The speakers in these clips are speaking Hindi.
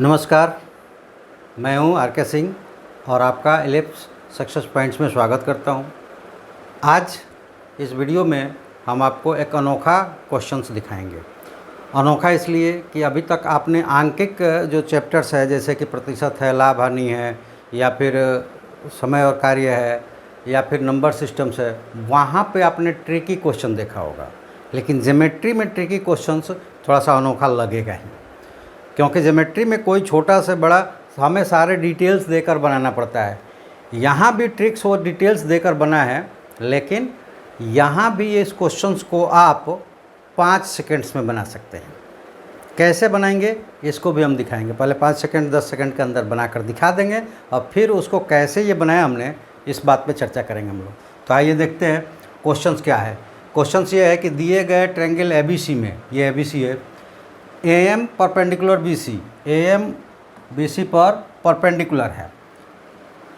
नमस्कार, मैं हूं आर के सिंह और आपका एलिप्स सक्सेस पॉइंट्स में स्वागत करता हूं। आज इस वीडियो में हम आपको एक अनोखा क्वेश्चंस दिखाएंगे। अनोखा इसलिए कि अभी तक आपने आंकिक जो चैप्टर्स है, जैसे कि प्रतिशत है, लाभ हानि है, या फिर समय और कार्य है, या फिर नंबर सिस्टम्स है, वहाँ पे आपने ट्रिकी क्वेश्चन देखा होगा। लेकिन ज्योमेट्री में ट्रिकी क्वेश्चंस थोड़ा सा अनोखा लगेगा ही, क्योंकि ज्योमेट्री में कोई छोटा से बड़ा हमें सारे डिटेल्स देकर बनाना पड़ता है। यहाँ भी ट्रिक्स और डिटेल्स देकर बना है, लेकिन यहाँ भी इस क्वेश्चंस को आप 5 सेकंड्स में बना सकते हैं। कैसे बनाएंगे इसको भी हम दिखाएंगे। पहले 5 सेकंड 10 सेकंड के अंदर बनाकर दिखा देंगे और फिर उसको कैसे ये बनाया हमने, इस बात पे चर्चा करेंगे हम लोग। तो आइए देखते हैं क्वेश्चंस क्या है। क्वेश्चंस ये है कि दिए गए ट्रायंगल ABC में, ये ABC है, AM perpendicular BC, AM BC पर परपेंडिकुलर है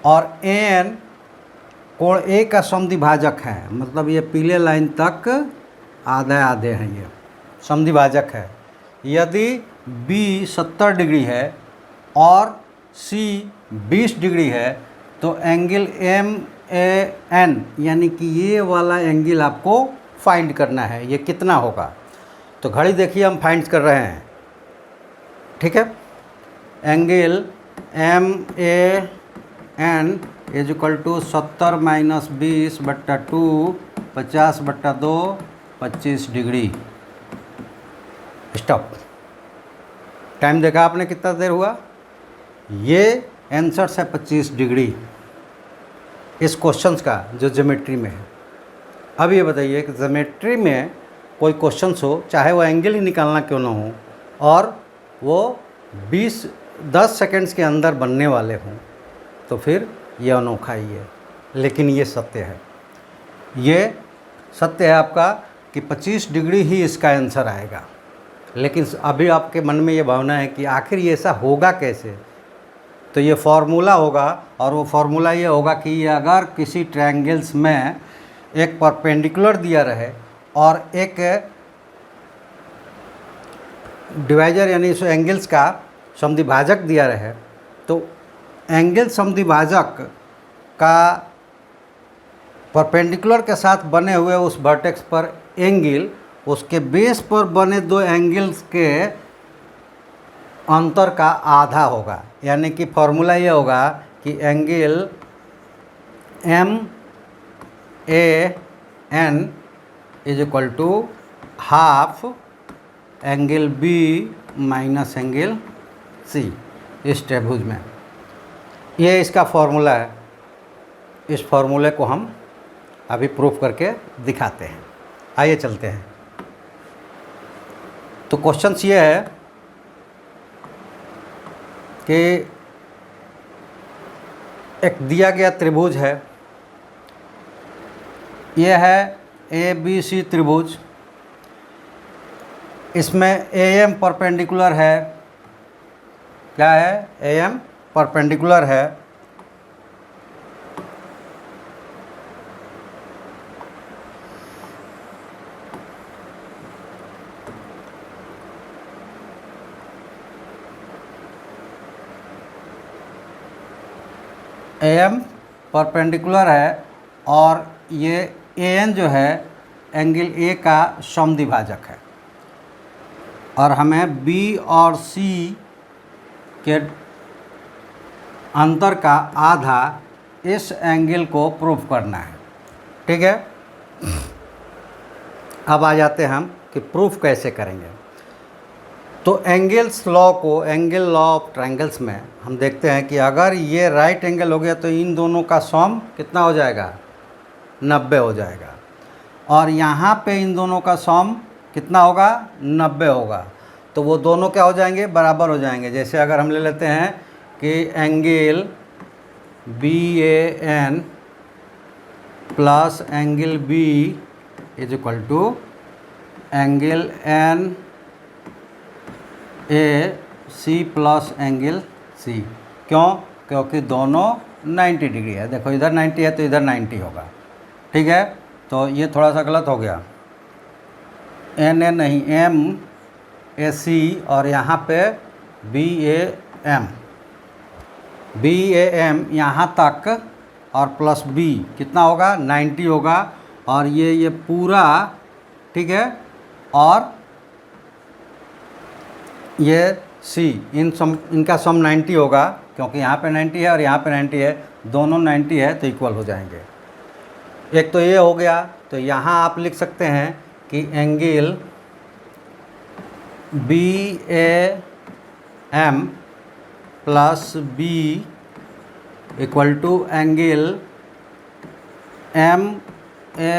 और AN कोण A का समद्विभाजक है। मतलब ये पीले लाइन तक आधे आधे हैं, ये समद्विभाजक है। यदि B 70 डिग्री है और C 20 डिग्री है तो एंगल MAN यानी कि ये वाला एंगल आपको फाइंड करना है। ये कितना होगा? तो घड़ी देखिए, हम फाइंड कर रहे हैं, ठीक है। Angle MAN is equal to 70 minus 20/2 50/2 25 degree. Stop. Time देखा आपने कितना देर हुआ? ये आंसर है 25 डिग्री इस क्वेश्चंस का जो ज्योमेट्री में है। अब ये बताइए कि ज्योमेट्री में कोई क्वेश्चंस हो, चाहे वो एंगल ही निकालना क्यों ना हो, और वो 10 सेकंड्स के अंदर बनने वाले हों, तो फिर ये अनोखा ही है। लेकिन ये सत्य है, ये सत्य है आपका कि 25 डिग्री ही इसका आंसर आएगा। लेकिन अभी आपके मन में ये भावना है कि आखिर ये ऐसा होगा कैसे? तो ये फार्मूला होगा, और वो फार्मूला ये होगा कि अगर किसी ट्रायंगल्स में एक परपेंडिकुलर दिया रहे और एक डिवाइजर यानी इस एंगल्स का समद्विभाजक दिया रहे, तो एंगल समद्विभाजक का परपेंडिकुलर के साथ बने हुए उस वर्टेक्स पर एंगल उसके बेस पर बने दो एंगल्स के अंतर का आधा होगा। यानी कि फॉर्मूला ये होगा कि angle MAN is equal to half angle B minus angle C इस त्रिभुज में। ये इसका फॉर्मूला है। इस फॉर्मूले को हम अभी प्रूफ करके दिखाते हैं। आइए चलते हैं। तो क्वेश्चंस ये है कि एक दिया गया त्रिभुज है, यह है ABC त्रिभुज। इसमें AM परपेंडिकुलर है। क्या है? AM परपेंडिकुलर है। AM परपेंडिकुलर है और ये AN जो है एंगल A का समद्विभाजक है, और हमें B और C के अंतर का आधा इस एंगल को प्रूफ करना है, ठीक है। अब आ जाते हैं हम कि प्रूफ कैसे करेंगे। तो एंगल्स लॉ को, एंगल लॉ ऑफ ट्रायंगल्स में हम देखते हैं कि अगर ये राइट एंगल हो गया तो इन दोनों का सम कितना हो जाएगा? 90 हो जाएगा। और यहाँ पे इन दोनों का सम कितना होगा? 90 होगा। तो वो दोनों क्या हो जाएंगे? बराबर हो जाएंगे। जैसे अगर हम ले लेते हैं कि angle BAN plus angle B is equal to angle NAC plus angle C। क्यों? क्योंकि दोनों 90 डिग्री है। देखो इधर 90 है तो इधर 90 होगा, ठीक है। तो ये थोड़ा सा गलत हो गया, NA नहीं, MAC, और यहाँ पे BA M, B A M यहाँ तक और प्लस बी कितना होगा 90 होगा, और ये पूरा, ठीक है, और ये सी, इनका सम 90 होगा, क्योंकि यहाँ पे 90 है और यहाँ पे 90 है, दोनों 90 है तो इक्वल हो जाएंगे। एक तो ये हो गया, तो यहाँ आप लिख सकते हैं कि angle B A M plus B equal to angle M A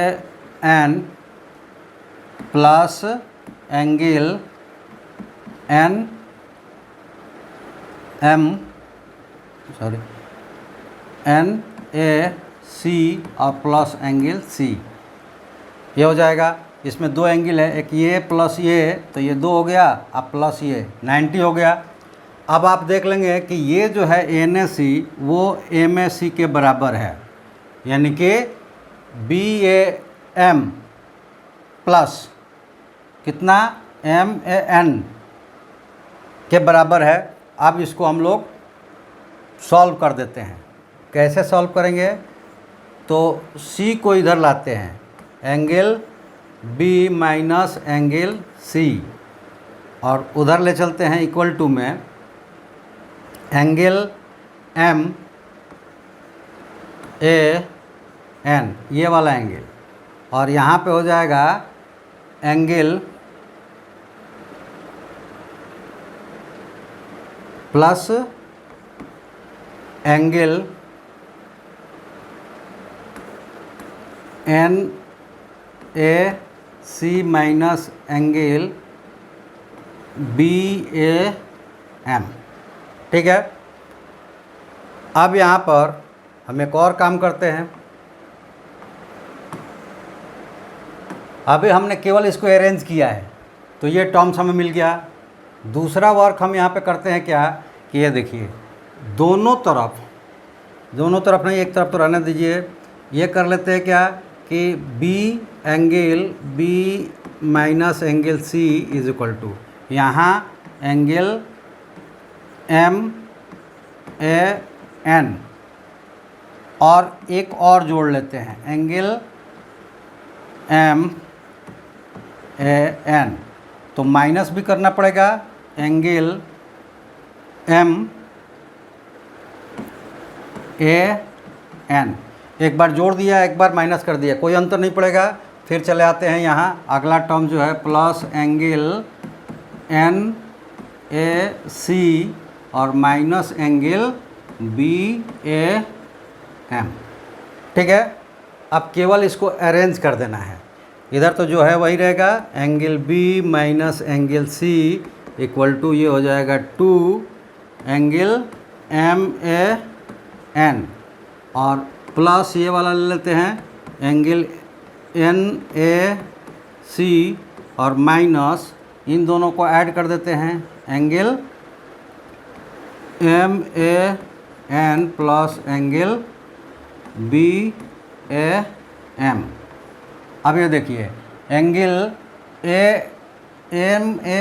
N plus angle N M N A C और प्लस एंगल सी, ये हो जाएगा। इसमें दो एंगल है, एक ये प्लस ये, तो ये 2 हो गया, अब प्लस ये 90 हो गया। अब आप देख लेंगे कि ये जो है एन ए सी वो एम ए सी के बराबर है, यानी कि बी ए एम प्लस कितना एम ए एन के बराबर है। अब इसको हम लोग सॉल्व कर देते हैं। कैसे सॉल्व करेंगे? तो सी को इधर लाते हैं, angle B minus angle C, और उधर ले चलते हैं इक्वल टू में एंगल एम ए एन, ये वाला एंगल, और यहाँ पे हो जाएगा angle plus angle N A C minus angle B A M, ठीक है। अब यहाँ पर हम एक और काम करते हैं। अभी हमने केवल इसको अरेंज किया है, तो ये टर्म्स हमें मिल गया। दूसरा वर्क हम यहाँ पे करते हैं क्या कि ये देखिए, दोनों तरफ नहीं, एक तरफ तो रहने दीजिए। ये कर लेते हैं क्या कि B angle B minus angle C is equal to, यहाँ एंगल एम ए एन, और एक और जोड़ लेते हैं एंगल एम ए एन, तो माइनस भी करना पड़ेगा एंगल एम ए एन। एक बार जोड़ दिया, एक बार माइनस कर दिया, कोई अंतर नहीं पड़ेगा। फिर चले आते हैं यहाँ, अगला टर्म जो है plus angle N A C और minus angle B A M, ठीक है। अब केवल इसको अरेंज कर देना है। इधर तो जो है वही रहेगा, angle B minus angle C equal to ये हो जाएगा 2 एंगल एम ए एन, और प्लस ये वाला ले लेते हैं एंगल एन ए सी और माइनस इन दोनों को ऐड कर देते हैं angle M A N plus angle B A M. अब ये देखिए एंगल एम ए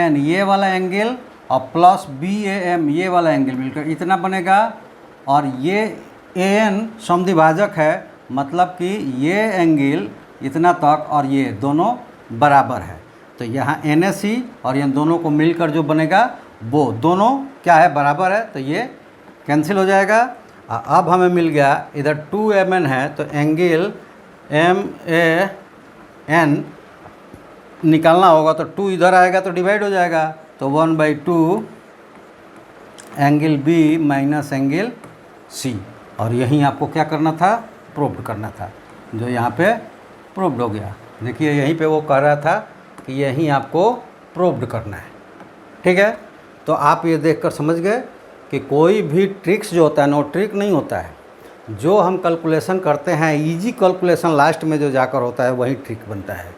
एन ये वाला एंगल और प्लस बी ए एम ये वाला एंगल मिलकर इतना बनेगा, और ये ए एन समद्विभाजक है, मतलब कि ये एंगल इतना तक और ये दोनों बराबर है। तो यहाँ एन ए सी और इन दोनों को मिलकर जो बनेगा वो दोनों क्या है, बराबर है, तो ये कैंसिल हो जाएगा। अब हमें मिल गया इधर 2mn है, तो एंगल एम ए एन निकालना होगा, तो 2 इधर आएगा तो डिवाइड हो जाएगा, तो 1/2 angle B minus angle C, और यहीं आपको क्या करना था, प्रूव्ड करना था, जो यहाँ पे प्रूव्ड हो गया। देखिए यहीं पे वो कह रहा था कि यहीं आपको प्रूव्ड करना है, ठीक है। तो आप ये देखकर समझ गए कि कोई भी ट्रिक्स जो होता है नो ट्रिक नहीं होता है, जो हम कैलकुलेशन करते हैं इजी कैलकुलेशन लास्ट में जो जाकर होता है वही ट्रिक बनता है।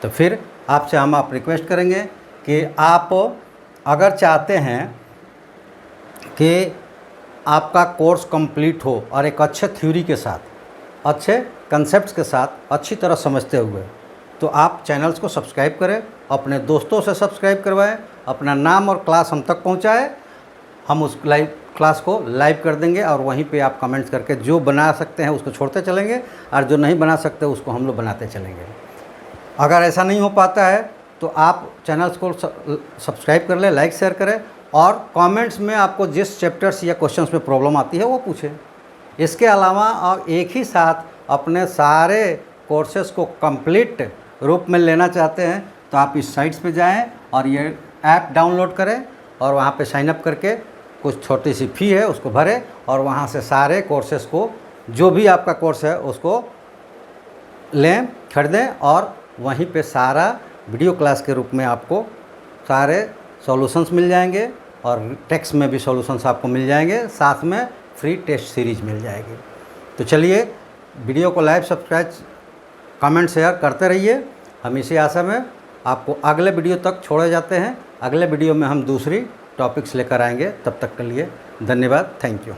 तो फिर आपसे हम आप रिक्वेस्ट करेंगे कि आप अगर चाहते हैं कि आपका कोर्स कंप्लीट हो और एक अच्छे थ्योरी के साथ, अच्छे कंसेप्ट्स के साथ, अच्छी तरह समझते हुए, तो आप चैनल्स को सब्सक्राइब करें, अपने दोस्तों से सब्सक्राइब करवाएं, अपना नाम और क्लास हम तक पहुंचाएं। हम उस लाइव क्लास को लाइव कर देंगे और वहीं पे आप कमेंट्स करके जो बना सकते हैं उसको छोड़ते चलेंगे और जो नहीं बना सकते उसको हम लोग बनाते चलेंगे। अगर ऐसा नहीं हो पाता है तो आप चैनल्स को सब्सक्राइब कर लें, लाइक शेयर करें और कमेंट्स में आपको जिस चैप्टर्स या क्वेश्चंस में प्रॉब्लम आती है वो पूछें। इसके अलावा आप एक ही साथ अपने सारे कोर्सेज़ को कंप्लीट रूप में लेना चाहते हैं तो आप इस साइट्स पे जाएं और ये ऐप डाउनलोड करें और वहाँ पे साइन अप करके कुछ छोटी सी फ़ी है उसको भरें और वहाँ से सारे कोर्सेज़ को, जो भी आपका कोर्स है उसको लें, खरीदें और वहीं पे सारा वीडियो क्लास के रूप में आपको सारे सॉल्यूशंस मिल जाएंगे और टेक्स्ट में भी सॉल्यूशंस आपको मिल जाएंगे, साथ में फ्री टेस्ट सीरीज मिल जाएगी। तो चलिए वीडियो को लाइक, सब्सक्राइब, कमेंट, शेयर करते रहिए। हम इसी आशा में आपको अगले वीडियो तक छोड़े जाते हैं। अगले वीडियो में हम दूसरी टॉपिक्स लेकर आएंगे। तब तक के लिए धन्यवाद। Thank you.